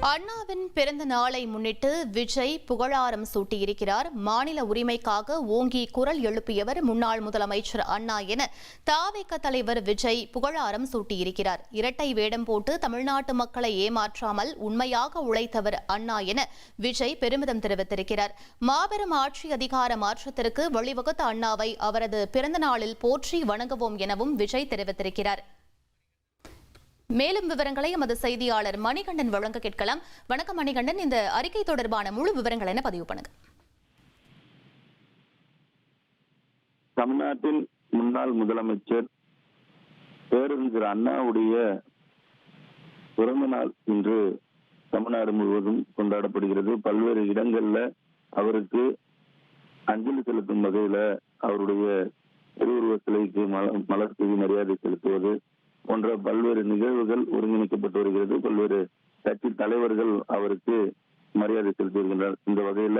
அண்ணாவின் பிறந்த நாளை முன்னிட்டு விஜய் புகழாரம் சூட்டியிருக்கிறார். மாநில உரிமைக்காக ஓங்கி குரல் எழுப்பியவர் முன்னாள் முதலமைச்சர் அண்ணா என தவிக தலைவர் விஜய் புகழாரம் சூட்டியிருக்கிறார். இரட்டை வேடம் போட்டு தமிழ்நாட்டு மக்களை ஏமாற்றாமல் உண்மையாக உழைத்தவர் அண்ணா என விஜய் பெருமிதம் தெரிவித்திருக்கிறார். மாபெரும் ஆட்சி அதிகார மாற்றத்திற்கு வழிவகுத்த அண்ணாவை அவரது பிறந்த நாளில் போற்றி வணங்குவோம் எனவும் விஜய் தெரிவித்திருக்கிறார். மேலும் விவரங்களை எமது செய்தியாளர் மணிகண்டன் வழங்க கேட்கலாம். வணக்கம் மணிகண்டன், இந்த அறிக்கை தொடர்பான முழு விவரங்கள் என்ன பதிவு பண்ணுங்க. தமிழ்நாட்டின் முன்னாள் முதலமைச்சர் பேரறிஞர் அண்ணாவுடைய பிறந்த நாள் இன்று தமிழ்நாடு முழுவதும் கொண்டாடப்படுகிறது. பல்வேறு இடங்கள்ல அவருக்கு அஞ்சலி செலுத்தும் வகையில அவருடைய திருவுருவ சிலைக்கு மலர் தூவி மரியாதை செலுத்துவது போன்ற பல்வேறு நிகழ்வுகள் ஒருங்கிணைக்கப்பட்டு வருகிறது. பல்வேறு கட்சி தலைவர்கள் அவருக்கு மரியாதை செலுத்தி வருகின்றனர். இந்த வகையில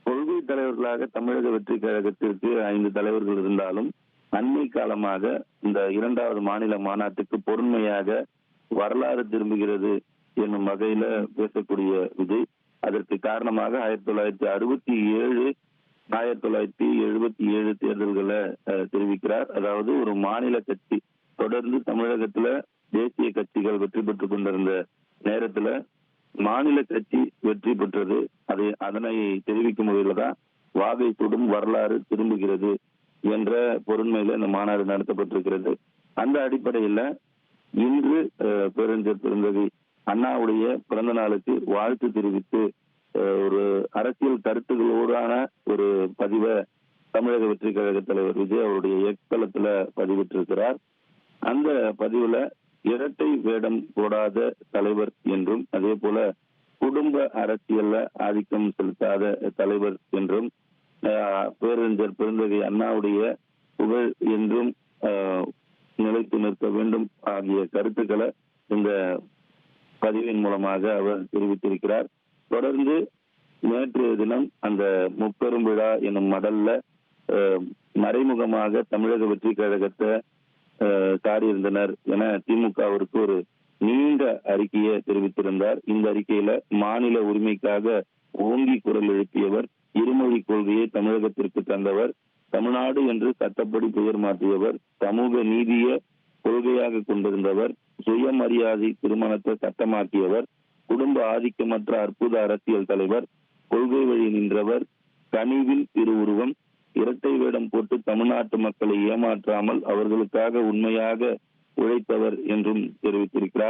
கொள்கை தலைவர்களாக தமிழக வெற்றி கழகத்திற்கு 5 தலைவர்கள் இருந்தாலும் அண்மை காலமாக இந்த 2வது மாநில மாநாட்டுக்கு பொறுமையாக வரலாறு திரும்புகிறது என்னும் வகையில பேசக்கூடிய விஜய் அதற்கு காரணமாக 1967 1977 தேர்தல்களை தெரிவிக்கிறார். அதாவது ஒரு மாநில கட்சி தொடர்ந்து தமிழகத்துல தேசிய கட்சிகள் வெற்றி பெற்றுக் கொண்டிருந்த நேரத்துல மாநில கட்சி வெற்றி பெற்றது. அதனை தெரிவிக்கும் வகையில தான் வாகை சுடும் வரலாறு திரும்புகிறது என்ற பொருண்மையில இந்த மாநாடு நடத்தப்பட்டிருக்கிறது. அந்த அடிப்படையில இன்று பேரறிஞர் பெருந்தகை அண்ணாவுடைய பிறந்த நாளுக்கு வாழ்த்து தெரிவித்து ஒரு அரசியல் கருத்துகளோடான ஒரு பதிவை தமிழக வெற்றி கழக தலைவர் விஜய் அவருடைய எக்ஸ் தளத்துல பதிவிட்டிருக்கிறார். அந்த பதிவுல இரட்டை வேடம் போடாத தலைவர் என்றும் அதே போல குடும்ப அரசியல்ல ஆதிக்கம் செலுத்தாத தலைவர் என்றும் பேரறிஞர் பெருந்தகை அண்ணாவுடைய புகழ் என்றும் நிலைத்து நிற்க வேண்டும் ஆகிய கருத்துக்களை இந்த பதிவின் மூலமாக அவர் தெரிவித்திருக்கிறார். தொடர்ந்து நேற்றைய தினம் அந்த முப்பெரும் விழா என்னும் மடல்ல மறைமுகமாக தமிழக வெற்றி கழகத்தை சாடியிருந்தனர் என திமுகவிற்கு ஒரு நீண்ட அறிக்கையை தெரிவித்திருந்தார். இந்த அறிக்கையில மாநில உரிமைக்காக ஓங்கி குரல் எழுப்பியவர், இருமொழி கொள்கையை தமிழகத்திற்கு தந்தவர், தமிழ்நாடு என்று சட்டப்படி பெயர் மாற்றியவர், சமூக நீதியை கொள்கையாக கொண்டிருந்தவர், சுயமரியாதை திருமணத்தை சட்டமாக்கியவர், குடும்ப ஆதிக்கமற்ற அற்புத அரசியல் தலைவர், கொள்கை வழி நின்றவர், கனிவின் திருவுருவம், இரட்டை வேடம் போட்டு தமிழ்நாட்டு மக்களை ஏமாற்றாமல் அவர்களுக்காக உண்மையாக உழைத்தவர் என்றும் தெரிவித்திருக்கிறார்.